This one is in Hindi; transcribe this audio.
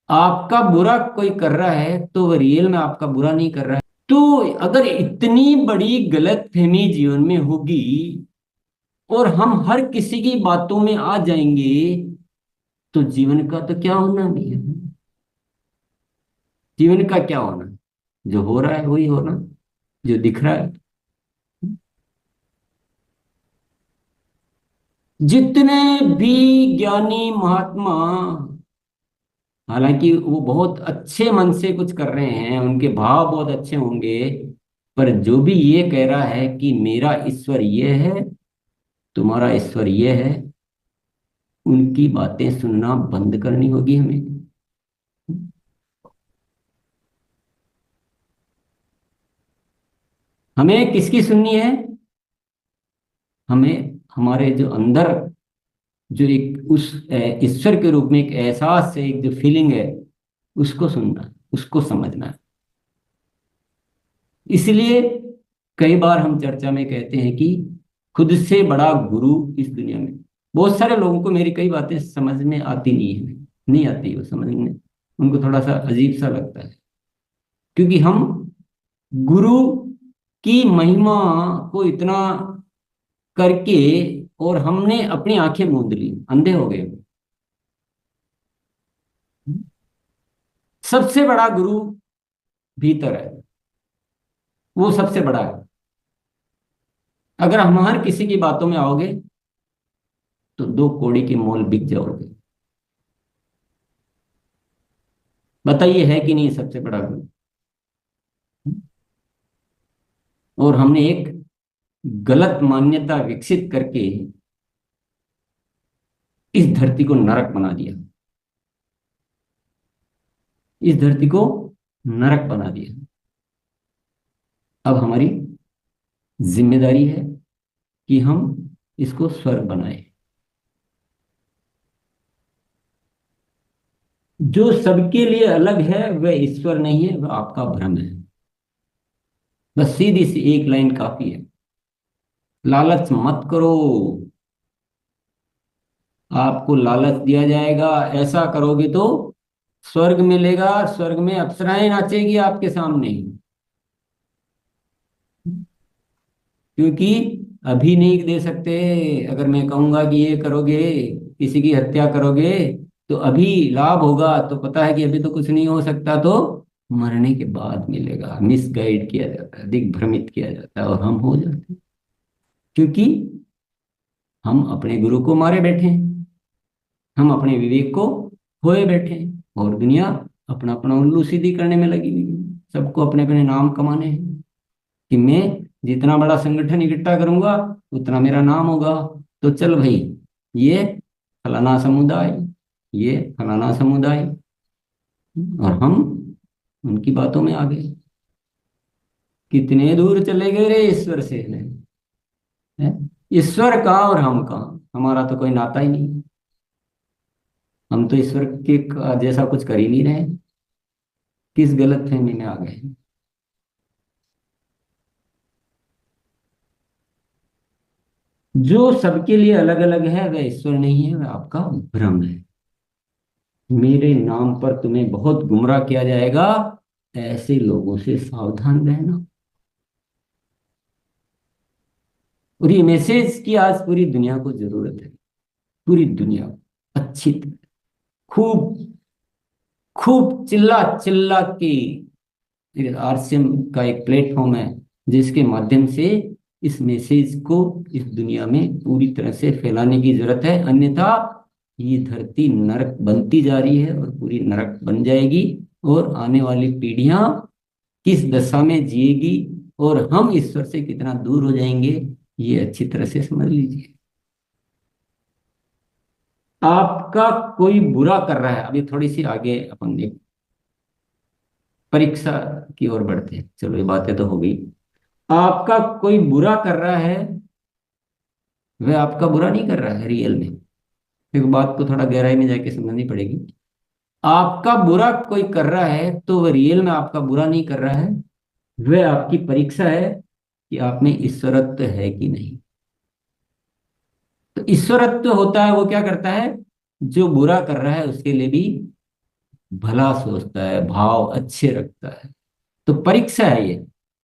आपका बुरा कोई कर रहा है तो वह रियल में आपका बुरा नहीं कर रहा है। तो अगर इतनी बड़ी गलतफहमी जीवन में होगी और हम हर किसी की बातों में आ जाएंगे, तो जीवन का तो क्या होना भी है। जीवन का क्या होना, जो हो रहा है वही होना, जो दिख रहा है। जितने भी ज्ञानी महात्मा, हालांकि वो बहुत अच्छे मन से कुछ कर रहे हैं, उनके भाव बहुत अच्छे होंगे, पर जो भी ये कह रहा है कि मेरा ईश्वर ये है, तुम्हारा ईश्वर ये है, उनकी बातें सुनना बंद करनी होगी हमें। हमें किसकी सुननी है? हमें हमारे जो अंदर, जो एक उस ईश्वर के रूप में एक एहसास है, एक जो फीलिंग है, उसको सुनना है, उसको समझना है। इसलिए कई बार हम चर्चा में कहते हैं कि खुद से बड़ा गुरु इस दुनिया में। बहुत सारे लोगों को मेरी कई बातें समझ में आती नहीं है, नहीं आती वो समझने, उनको थोड़ा सा अजीब सा लगता है, क्योंकि हम गुरु की महिमा को इतना करके, और हमने अपनी आंखें मूंद ली, अंधे हो गए। सबसे बड़ा गुरु भीतर है, वो सबसे बड़ा है। अगर हम हर किसी की बातों में आओगे तो दो कौड़ी की मोल बिक जाओगे। बताइए, है कि नहीं सबसे बड़ा गुरु? और हमने एक गलत मान्यता विकसित करके इस धरती को नरक बना दिया, इस धरती को नरक बना दिया। अब हमारी जिम्मेदारी है कि हम इसको स्वर्ग बनाए। जो सबके लिए अलग है वह ईश्वर नहीं है, वह आपका भ्रम है। बस सीधी सी एक लाइन काफी है, लालच मत करो। आपको लालच दिया जाएगा, ऐसा करोगे तो स्वर्ग मिलेगा, स्वर्ग में अप्सराएं नाचेगी आपके सामने। क्योंकि अभी नहीं दे सकते। अगर मैं कहूंगा कि ये करोगे, किसी की हत्या करोगे, तो अभी लाभ होगा, तो पता है कि अभी तो कुछ नहीं हो सकता, तो मरने के बाद मिलेगा। मिसगाइड किया जाता है, दिग्भ्रमित किया जाता है, और हम हो जाते हैं। क्योंकि हम अपने गुरु को मारे बैठे हैं, हम अपने विवेक को खोए बैठे हैं, और दुनिया अपना अपना उल्लू सीधी करने में लगी हुई है। सबको अपने अपने नाम कमाने हैं कि मैं जितना बड़ा संगठन इकट्ठा करूंगा उतना मेरा नाम होगा। तो चल भाई, ये फलाना समुदाय, ये फलाना समुदाय, और हम उनकी बातों में आ गए। कितने दूर चले गए रे ईश्वर से, हैं? ईश्वर कहाँ और हम कहाँ, हमारा तो कोई नाता ही नहीं है। हम तो ईश्वर के जैसा कुछ कर ही नहीं रहे। किस गलत फहमी में आ गए। जो सबके लिए अलग अलग है वह ईश्वर नहीं है, वह आपका भ्रम है। मेरे नाम पर तुम्हें बहुत गुमराह किया जाएगा, ऐसे लोगों से सावधान रहना। और ये मैसेज की आज पूरी दुनिया को जरूरत है। पूरी दुनिया अच्छी तरह, खूब खूब चिल्ला चिल्ला के, आरसीएम का एक प्लेटफॉर्म है जिसके माध्यम से इस मैसेज को इस दुनिया में पूरी तरह से फैलाने की जरूरत है। अन्यथा ये धरती नरक बनती जा रही है, और पूरी नरक बन जाएगी, और आने वाली पीढ़ियां किस दशा में जिएगी, और हम ईश्वर से कितना दूर हो जाएंगे, ये अच्छी तरह से समझ लीजिए। आपका कोई बुरा कर रहा है, अभी थोड़ी सी आगे अपन एक परीक्षा की ओर बढ़ते हैं, चलो ये बातें तो हो गई। आपका कोई बुरा कर रहा है, वह आपका बुरा नहीं कर रहा है रियल में। एक बात को थोड़ा गहराई में जाके समझनी पड़ेगी। आपका बुरा कोई कर रहा है तो वह रियल में आपका बुरा नहीं कर रहा है, वह आपकी परीक्षा है कि आप में ईश्वरत्व है कि नहीं। तो ईश्वरत्व होता है, वो क्या करता है, जो बुरा कर रहा है उसके लिए भी भला सोचता है, भाव अच्छे रखता है। तो परीक्षा है ये।